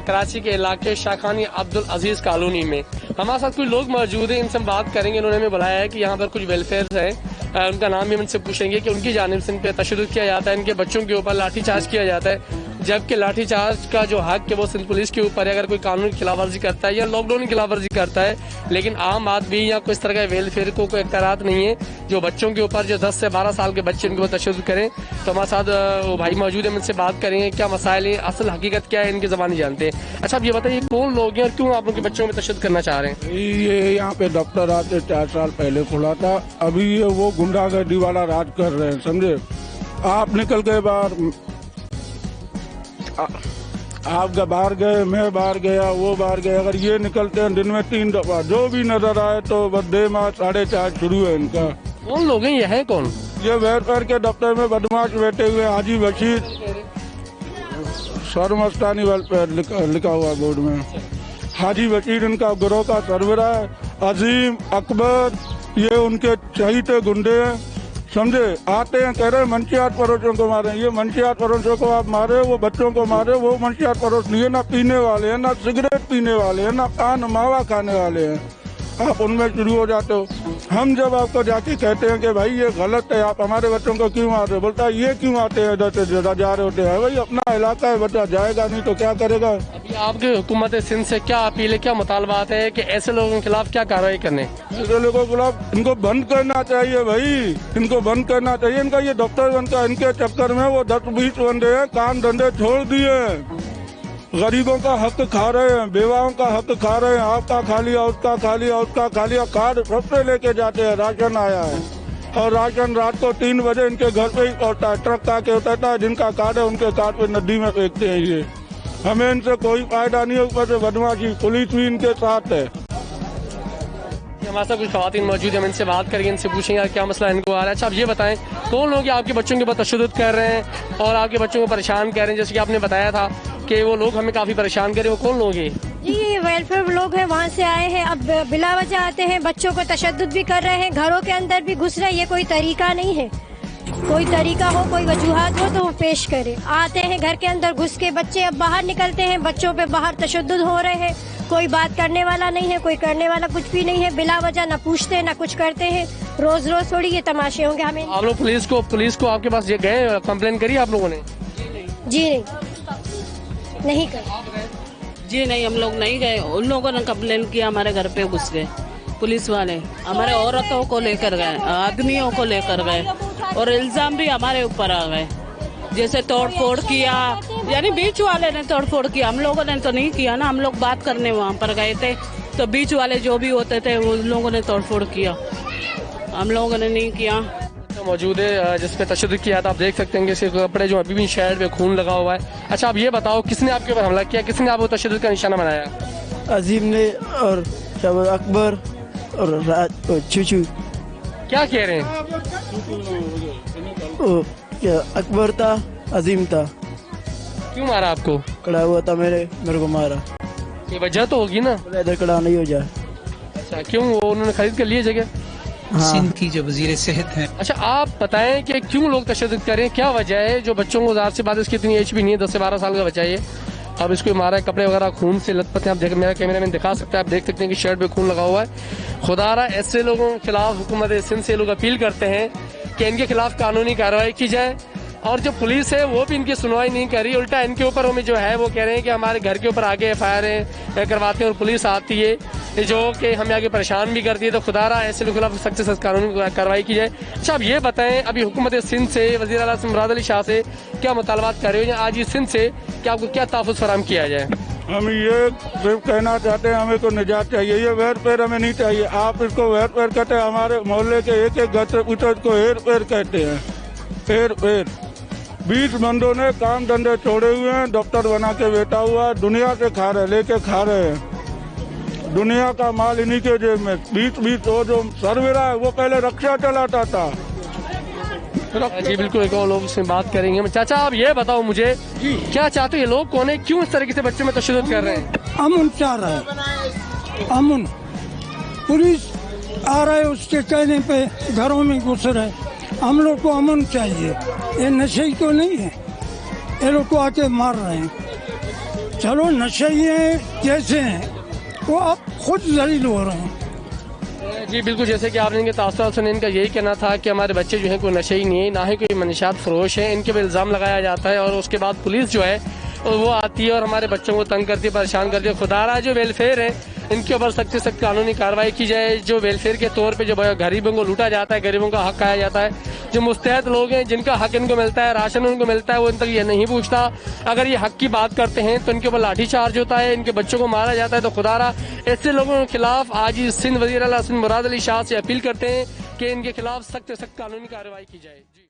कराची के इलाके शाखानी अब्दुल अजीज कॉलोनी में। हमारे साथ कुछ लोग मौजूद हैं, इनसे हम बात करेंगे। इन्होंने हमें बुलाया है कि यहाँ पर कुछ वेलफेयर है, उनका नाम भी हम इनसे पूछेंगे कि उनकी जानिब से इन पर तशद्दुद किया जाता है, इनके बच्चों के ऊपर लाठीचार्ज किया जाता है, जबकि लाठीचार्ज का जो हक है वो सिंध पुलिस के ऊपर है अगर कोई कानून की खिलाफ वर्जी करता है या लॉकडाउन की खिलाफ वर्जी करता है। लेकिन आम आदमी या कोई इस तरह का वेलफेयर को कोई इख्तियारात नहीं है जो बच्चों के ऊपर, जो 10 से 12 साल के बच्चे उनके ऊपर तशद्दुद करें। तो हमारे साथ वो भाई मौजूद है, इनसे बात करेंगे क्या मसाइल हैं, असल हकीकत क्या है, इनकी ज़बानी जानते हैं। अच्छा, आप ये बताइए कौन लोग हैं और क्यों आप उनके बच्चों में तशद्दुद करना चाह रहे हैं? ये यहाँ पे दफ्तर आते 4 साल पहले खुला था, अभी ये वो गुंडागर्दी वाला राज कर रहे हैं, समझे। आप निकल गए बाहर, आप बाहर गए, मैं बाहर गया, वो बाहर गए, अगर ये निकलते हैं दिन में 3 दफा, जो भी नजर आए तो बदे माह 4:30 शुरू है इनका। कौन लोग हैं, ये है कौन? ये वेलफेयर के दफ्तर में बदमाश बैठे हुए हाजी बशीर, सरमस्तानी वेलफेयर लिखा हुआ बोर्ड में। हाजी बशीर इनका गिरोह का सरबराह है, अजीम अकबर ये उनके चहीते गुंडे हैं, समझे। आते हैं कह रहे हैं मंशियात पड़ोसियों को मारे, ये मंशियात पड़ोसियों को आप मारे, वो बच्चों को मारे, वो मंशियात पड़ोस नहीं है, ना पीने वाले हैं, ना सिगरेट पीने वाले हैं, ना पान मावा खाने वाले हैं, आप उनमें शुरू हो जाते हो। हम जब आपको जाके कहते हैं कि भाई ये गलत है, आप हमारे बच्चों को क्यों मार रहे हो, बोलता है ये क्यों आते हैं इधर से जा रहे होते हैं, भाई अपना इलाका है, बच्चा जाएगा नहीं तो क्या करेगा। अभी आपके हुकूमत सिंध से क्या अपील है, क्या मुतालबात है कि ऐसे लोगों के खिलाफ क्या कार्रवाई करने? ऐसे लोगों के खिलाफ इनको बंद करना चाहिए भाई, इनको बंद करना चाहिए। इनका ये दफ्तर बनता, इनके चक्कर में वो 10-20 बंदे हैं, काम धंधे छोड़ दिए, गरीबों का हक खा रहे हैं, बेवाओं का हक खा रहे हैं, आपका खा लिया, उसका खा लिया, उसका खा लिया, कार्ड सबसे लेके जाते हैं। राशन आया है और राशन रात को 3 बजे इनके घर पे ही पहुंचता है, ट्रक आके उतरता है, जिनका कार्ड है उनके कार्ड पे नदी में फेंकते हैं। ये हमें इनसे कोई फायदा नहीं है, ऊपर से बदमाशी, पुलिस भी इनके साथ है। हमारे साथ कुछ खवातीन मौजूद है, हम इनसे बात करेंगे, इनसे पूछेंगे क्या मसला इनको आ रहा है। अच्छा, आप ये बताएं कौन लोग आपके बच्चों के ऊपर तशद्दुद कर रहे हैं और आपके बच्चों को परेशान कर रहे हैं? जैसे कि आपने बताया था कि वो लोग हमें काफी परेशान कर रहे हैं, वो कौन लोग हैं? जी, ये वेलफेयर लोग हैं, वहाँ से आए हैं, अब बिला वजह आते हैं, बच्चों को तशद्दुद भी कर रहे हैं, घरों के अंदर भी घुस रहे हैं। ये कोई तरीका नहीं है, कोई तरीका हो, कोई वजूहात हो तो वो पेश करे। आते हैं घर के अंदर घुस के, बच्चे अब बाहर निकलते हैं, बच्चों पे बाहर तशद्दुद हो रहे हैं, कोई बात करने वाला नहीं है, कोई करने वाला कुछ भी नहीं है, बिला वजह ना पूछते ना कुछ करते हैं। रोज रोज थोड़ी ये तमाशे होंगे। हमें आप लोग पुलिस को आपके पास ये गए, कंप्लेन करी आप लोगों ने? जी नहीं कर। जी नहीं, हम लोग नहीं गए, उन लोगों ने कंप्लेन किया, हमारे घर पे घुस गए पुलिस वाले, हमारे औरतों को लेकर गए, आदमियों को लेकर गए और इल्जाम भी हमारे ऊपर आ गए, जैसे तोड़ फोड़ किया, यानी बीच वाले ने तोड़ फोड़ किया, हम लोगों ने तो नहीं किया ना। हम लोग बात करने वहाँ पर गए थे तो बीच वाले जो भी होते थे उन लोगों ने तोड़ फोड़ किया, हम लोगों ने नहीं किया। मौजूद है जिसपे तशद्दुद किया था, आप देख सकते हैं कि इसके कपड़े जो अभी भी शर्ट पे खून लगा हुआ है। अच्छा, आप ये बताओ किसने आपके ऊपर हमला किया, किसने आपको तशद्दुद का निशाना बनाया? अजीम ने और अकबर और चूचू। क्या कह रहे हैं? क्या अकबर था, अजीम था। क्यों मारा आपको? खड़ा हुआ था मेरे को मारा। ये वजह तो होगी ना, इधर खड़ा नहीं हो जाए। अच्छा, क्यों? वो उन्होंने खरीद कर लिए जगह? हाँ। सिंध की जो वजीर सेहत हैं। अच्छा, आप बताएं कि क्यों लोग तशद्दुद करें, क्या वजह है? जो बच्चों को ज़ाहिर सी बात है इसकी इतनी एज भी नहीं है, 10 से 12 साल का बच्चा है, अब इसको मारा है, कपड़े वगैरह खून से लथपथ हैं। आप देख, मेरा कैमरा मैन दिखा सकता है, आप देख सकते हैं कि शर्ट पे खून लगा हुआ है। खुदारा ऐसे लोगों के खिलाफ हुकूमत सिंध से लोग अपील करते हैं कि इनके खिलाफ कानूनी कार्रवाई की जाए, और जो पुलिस है वो भी इनकी सुनवाई नहीं कर रही, उल्टा इनके ऊपर हमें जो है वो कह रहे हैं कि हमारे घर के ऊपर आगे FIR करवाते हैं और पुलिस आती है जो कि हमें आगे परेशान भी करती है। तो खुदारा ऐसे लोगों के खिलाफ सख्त से सख्त कानूनी कार्रवाई की जाए। अच्छा, आप ये बताएं अभी हुकूमत सिंध से वज़ीर आला मुराद अली शाह से क्या मुतालबात कर रहे हो आज सिंध से कि आपको क्या तहफ़्फ़ुज़ फराहम किया जाए? हम ये सिर्फ कहना चाहते हैं, हमें तो निजात चाहिए, ये वेलफेयर हमें नहीं चाहिए। आप इसको वेलफेयर कहते हैं, हमारे मोहल्ले के एक घर से पूछो इसको हेरफेर कहते हैं, हेरफेर। 20 बंदों ने काम धंधे छोड़े हुए हैं, दफ्तर बना के बैठा हुआ है, दुनिया से खा रहे, लेके खा रहे हैं, दुनिया का माल इन्हीं के जेब में। 20 वो जो सरवेरा है वो पहले रक्षा चलाता था। जी बिल्कुल, एक और लोग से बात करेंगे। चाचा, आप ये बताओ मुझे, क्या चाहते हैं लोग, कौन है, क्यों इस तरीके से बच्चों में तशद्दुद कर रहे हैं? अमन चाह रहा है, अमन। पुलिस आ रहा है, उसके कहने पे घरों में घुस रहे। हम लोग को अमन चाहिए, ये नशे तो नहीं है, ये लोग को आके मार रहे हैं। चलो नशे जैसे हैं वो अब खुद जलील हो रहे हैं। जी बिल्कुल, जैसे कि आपने इनके तासुरात सुने, इनका यही कहना था कि हमारे बच्चे जो हैं कोई नशे ही नहीं है, ना ही कोई मनशात फरोश है। इनके पे इल्ज़ाम लगाया जाता है और उसके बाद पुलिस जो है वो आती है और हमारे बच्चों को तंग करती है, परेशान करती है। खुदारा जो वेलफेयर है इनके ऊपर सख्त से सख्त कानूनी कार्रवाई की जाए। जो वेलफेयर के तौर पे जो गरीबों को लूटा जाता है, गरीबों का हक खाया जाता है, जो मुस्तहद लोग हैं जिनका हक इनको मिलता है, राशन उनको मिलता है, वो इन तक ये नहीं पूछता। अगर ये हक की बात करते हैं तो इनके ऊपर लाठी चार्ज होता है, इनके बच्चों को मारा जाता है। तो खुदारा ऐसे लोगों के खिलाफ आज ही सिंध वज़ीर आला सिंध मुराद अली शाह से अपील करते हैं कि इनके खिलाफ सख्त से सख्त कानूनी कार्रवाई की जाए। जी।